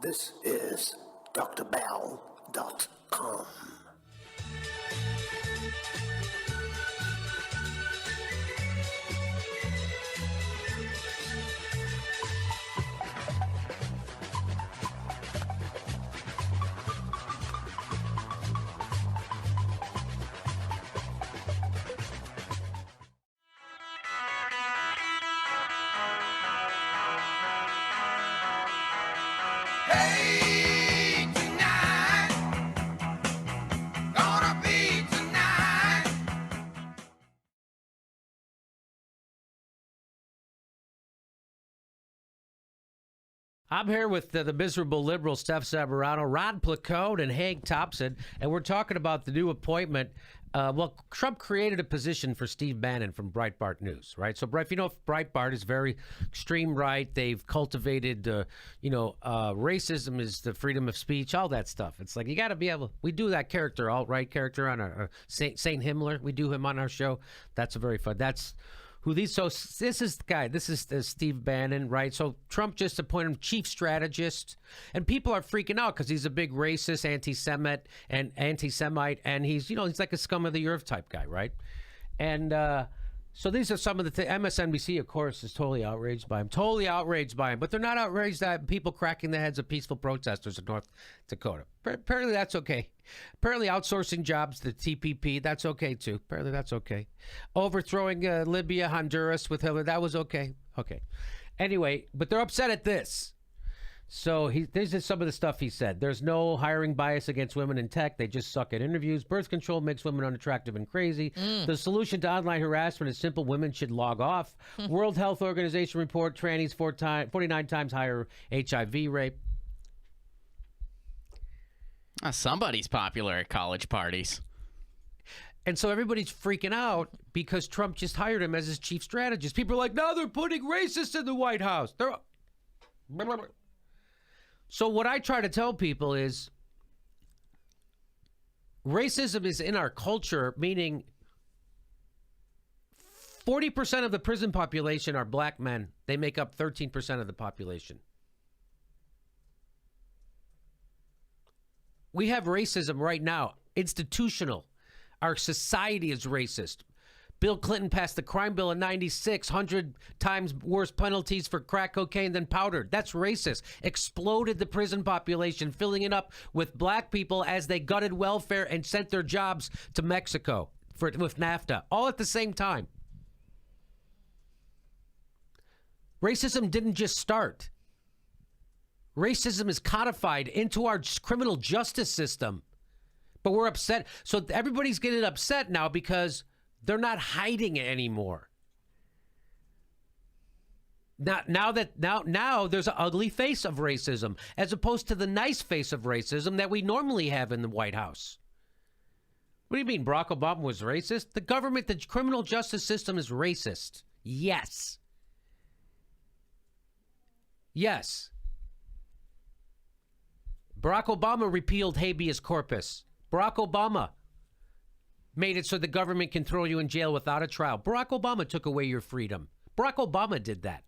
This is drbell.com. Hey, tonight, gonna be tonight. I'm here with the miserable liberal Steph Sabarano, Ron Placone, and Hank Thompson, and we're talking about the new appointment. Trump created a position for Steve Bannon from Breitbart News, right? So, if you know, Breitbart is very extreme right. They've cultivated, racism is the freedom of speech, all that stuff. It's like you got to be able. We do that character, alt-right character on our Saint Himmler. We do him on our show. That's a very fun. That's who these. So this is the guy. This is Steve Bannon, right? So Trump just appointed him chief strategist, and people are freaking out because he's a big racist, anti-Semite, and he's like a scum of the earth type guy, right? And so these are some of the MSNBC, of course, is totally outraged by him, but they're not outraged at people cracking the heads of peaceful protesters in North Dakota. Apparently that's okay. Apparently outsourcing jobs to TPP, that's okay too. Apparently that's okay. Overthrowing Libya, Honduras with Hitler, that was okay. Okay. Anyway, but they're upset at this. So this is some of the stuff he said. There's no hiring bias against women in tech. They just suck at interviews. Birth control makes women unattractive and crazy. The solution to online harassment is simple. Women should log off. World Health Organization report trannies 49 times higher HIV rate. Somebody's popular at college parties. And so everybody's freaking out because Trump just hired him as his chief strategist. People are like, now they're putting racists in the White House. So what I try to tell people is racism is in our culture, meaning 40% of the prison population are black men. They make up 13% of the population. We have racism right now, institutional. Our society is racist. Bill Clinton passed the crime bill in 96, 100 times worse penalties for crack cocaine than powder. That's racist. Exploded the prison population, filling it up with black people as they gutted welfare and sent their jobs to Mexico with NAFTA, all at the same time. Racism didn't just start. Racism is codified into our criminal justice system. But we're upset. So everybody's getting upset now because they're not hiding it anymore. Now there's an ugly face of racism as opposed to the nice face of racism that we normally have in the White House. What do you mean Barack Obama was racist? The government, the criminal justice system is racist. Yes. Yes. Barack Obama repealed habeas corpus. Barack Obama made it so the government can throw you in jail without a trial. Barack Obama took away your freedom. Barack Obama did that.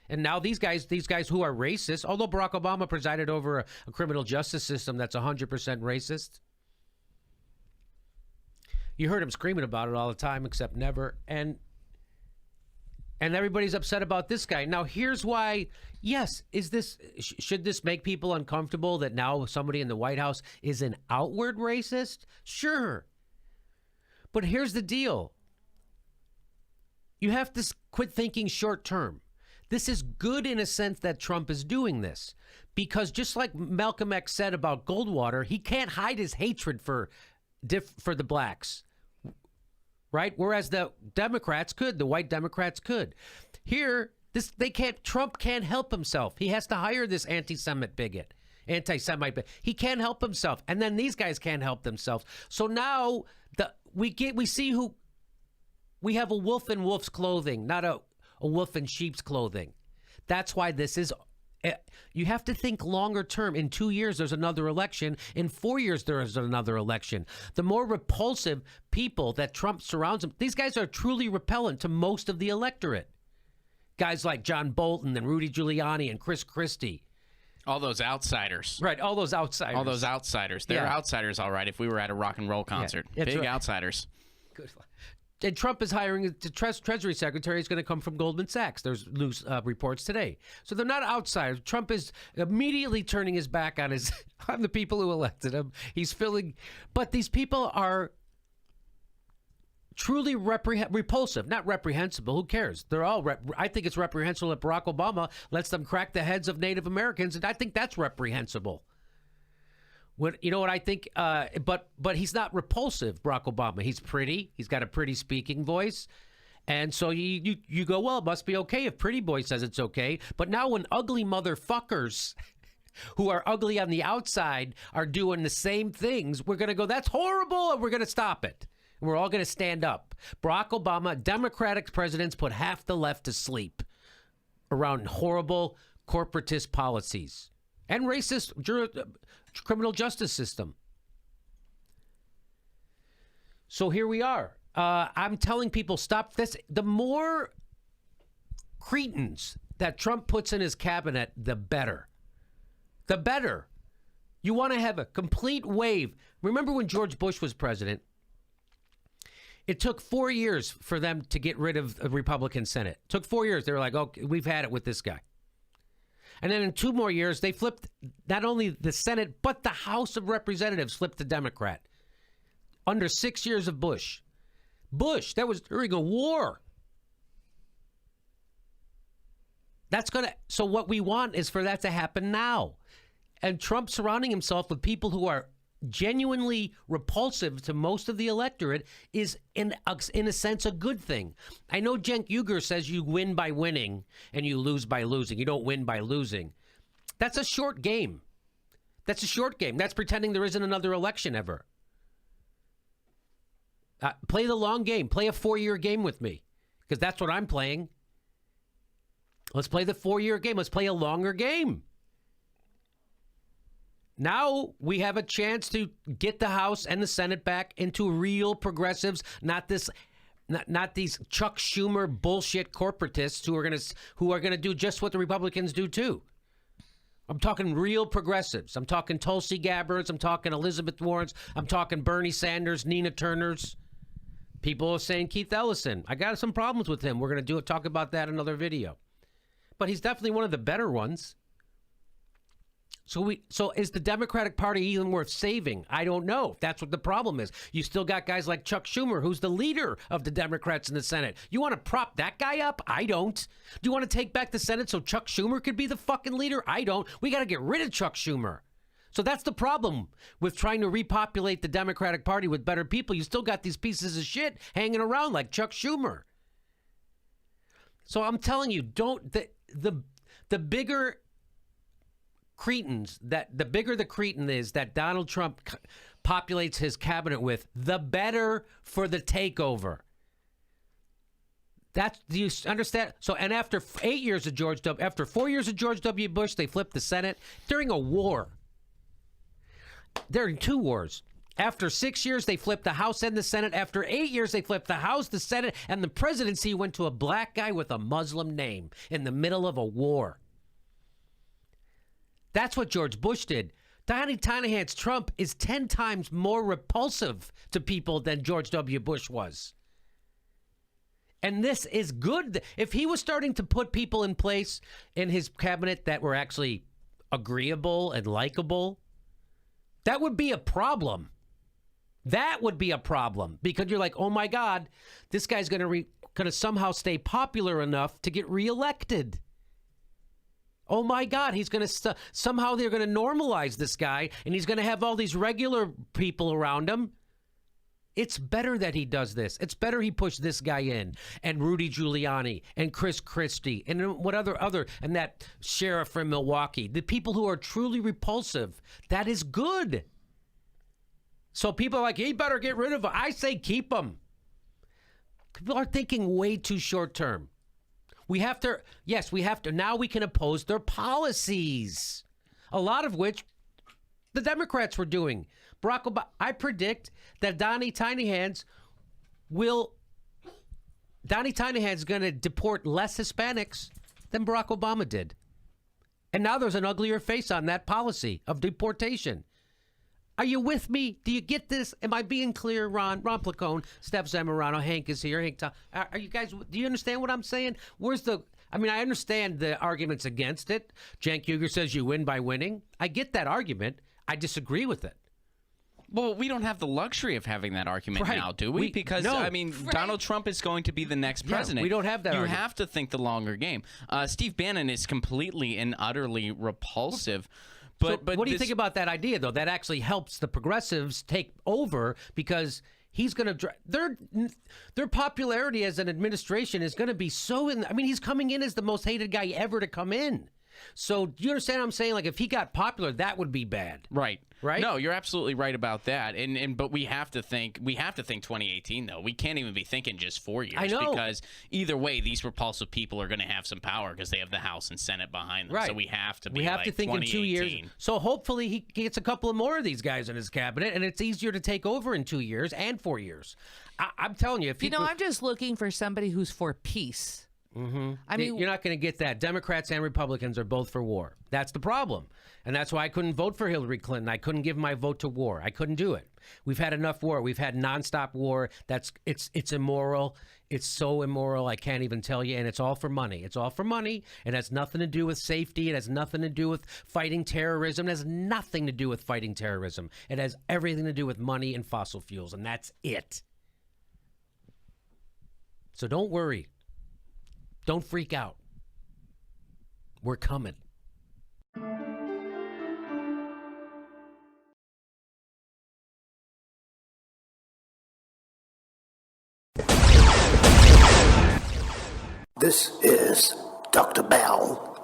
And now these guys who are racist, although Barack Obama presided over a criminal justice system that's 100% racist. You heard him screaming about it all the time, except never. And everybody's upset about this guy. Now, here's why. Yes, should this make people uncomfortable that now somebody in the White House is an outward racist? Sure. But here's the deal. You have to quit thinking short term. This is good in a sense that Trump is doing this. Because just like Malcolm X said about Goldwater, he can't hide his hatred for the blacks. Right? Whereas the Democrats could, the white Democrats could. Here, Trump can't help himself. He has to hire this anti-Semite bigot. He can't help himself. And then these guys can't help themselves. So now we have a wolf in wolf's clothing, not a wolf in sheep's clothing. That's why this is. You have to think longer term. In 2 years, there's another election. In 4 years, there is another election. The more repulsive people that Trump surrounds him, these guys are truly repellent to most of the electorate. Guys like John Bolton and Rudy Giuliani and Chris Christie. All those outsiders. Right, all those outsiders. All those outsiders. They're Yeah. outsiders, all right, if we were at a rock and roll concert. that's Big right. outsiders. Good. And Trump is hiring the Treasury Secretary is going to come from Goldman Sachs. There's news reports today. So they're not outsiders. Trump is immediately turning his back on his on the people who elected him. He's filling, but these people are truly repulsive, not reprehensible. Who cares? They're all. I think it's reprehensible that Barack Obama lets them crack the heads of Native Americans, and I think that's reprehensible. You know what I think? But he's not repulsive, Barack Obama. He's pretty. He's got a pretty speaking voice. And so you go, well, it must be okay if Pretty Boy says it's okay. But now when ugly motherfuckers who are ugly on the outside are doing the same things, we're going to go, that's horrible, and we're going to stop it. And we're all going to stand up. Barack Obama, Democratic presidents put half the left to sleep around horrible corporatist policies and racist criminal justice system. So here we are. I'm telling people, stop this. The more cretins that Trump puts in his cabinet, the better. The better. You want to have a complete wave. Remember when George Bush was president? It took 4 years for them to get rid of the Republican Senate. It took 4 years. They were like, okay, we've had it with this guy. And then in 2 more years, they flipped not only the Senate, but the House of Representatives flipped to Democrat. Under 6 years of Bush. That was during a war. So what we want is for that to happen now. And Trump surrounding himself with people who are genuinely repulsive to most of the electorate is, in a sense, a good thing. I know Cenk Uygur says you win by winning and you lose by losing. You don't win by losing. That's a short game. That's pretending there isn't another election ever. Play the long game. Play a 4-year game with me, because that's what I'm playing. Let's play the 4-year game. Let's play a longer game. Now we have a chance to get the House and the Senate back into real progressives, not these Chuck Schumer bullshit corporatists who are gonna do just what the Republicans do too. I'm talking real progressives. I'm talking Tulsi Gabbards. I'm talking Elizabeth Warrens. I'm talking Bernie Sanders, Nina Turners. People are saying Keith Ellison. I got some problems with him. We're gonna talk about that in another video. But he's definitely one of the better ones. So is the Democratic Party even worth saving? I don't know. That's what the problem is. You still got guys like Chuck Schumer, who's the leader of the Democrats in the Senate. You want to prop that guy up? I don't. Do you want to take back the Senate so Chuck Schumer could be the fucking leader? I don't. We got to get rid of Chuck Schumer. So that's the problem with trying to repopulate the Democratic Party with better people. You still got these pieces of shit hanging around like Chuck Schumer. So I'm telling you, the bigger cretins, the bigger the cretin is that Donald Trump populates his cabinet with, the better for the takeover. Do you understand? So, and after 4 years of George W. Bush, they flipped the Senate during a war. During 2 wars. After 6 years, they flipped the House and the Senate. After 8 years, they flipped the House, the Senate, and the presidency went to a black guy with a Muslim name in the middle of a war. That's what George Bush did. Donnie Tynahan's Trump is 10 times more repulsive to people than George W. Bush was. And this is good. If he was starting to put people in place in his cabinet that were actually agreeable and likable, that would be a problem. That would be a problem, because you're like, oh my God, this guy's going to somehow stay popular enough to get reelected. Oh my God, he's going to somehow they're going to normalize this guy, and he's going to have all these regular people around him. It's better that he does this. It's better he pushed this guy in, and Rudy Giuliani, and Chris Christie, and what other and that sheriff from Milwaukee. The people who are truly repulsive. That is good. So people are like, he better get rid of him. I say keep him. People are thinking way too short term. We have to, now we can oppose their policies, a lot of which the Democrats were doing. Barack Obama, I predict that Donnie Tynahan's going to deport less Hispanics than Barack Obama did. And now there's an uglier face on that policy of deportation. Are you with me? Do you get this? Am I being clear, Ron? Ron Placone, Steph Zamorano, Hank is here. Hank, are you guys? Do you understand what I'm saying? I understand the arguments against it. Cenk Uygur says you win by winning. I get that argument. I disagree with it. Well, we don't have the luxury of having that argument Right. now, do we? Because, no. Donald Trump is going to be the next president. we don't have that You argument. have to think the longer game. Steve Bannon is completely and utterly repulsive. But what do you think about that idea, though? That actually helps the progressives take over because he's going to their popularity as an administration is going to be so he's coming in as the most hated guy ever to come in. So do you understand what I'm saying? Like if he got popular, that would be bad. Right. Right? No, you're absolutely right about that. But we have to think 2018 though. We can't even be thinking just 4 years. I know. Because either way, these repulsive people are going to have some power because they have the House and Senate behind them. Right. So we have to be We have to think in 2 years. So hopefully he gets a couple of more of these guys in his cabinet, and it's easier to take over in 2 years and 4 years. I'm telling you, if I'm just looking for somebody who's for peace. Mm-hmm. I mean, you're not going to get that. Democrats and Republicans are both for war. That's the problem. And that's why I couldn't vote for Hillary Clinton. I couldn't give my vote to war. I couldn't do it. We've had enough war. We've had nonstop war. It's immoral. It's so immoral. I can't even tell you. And it's all for money. It's all for money. It has nothing to do with safety. It has nothing to do with fighting terrorism. It has nothing to do with fighting terrorism. It has everything to do with money and fossil fuels. And that's it. So don't worry. Don't freak out. We're coming. This is DrBell.com.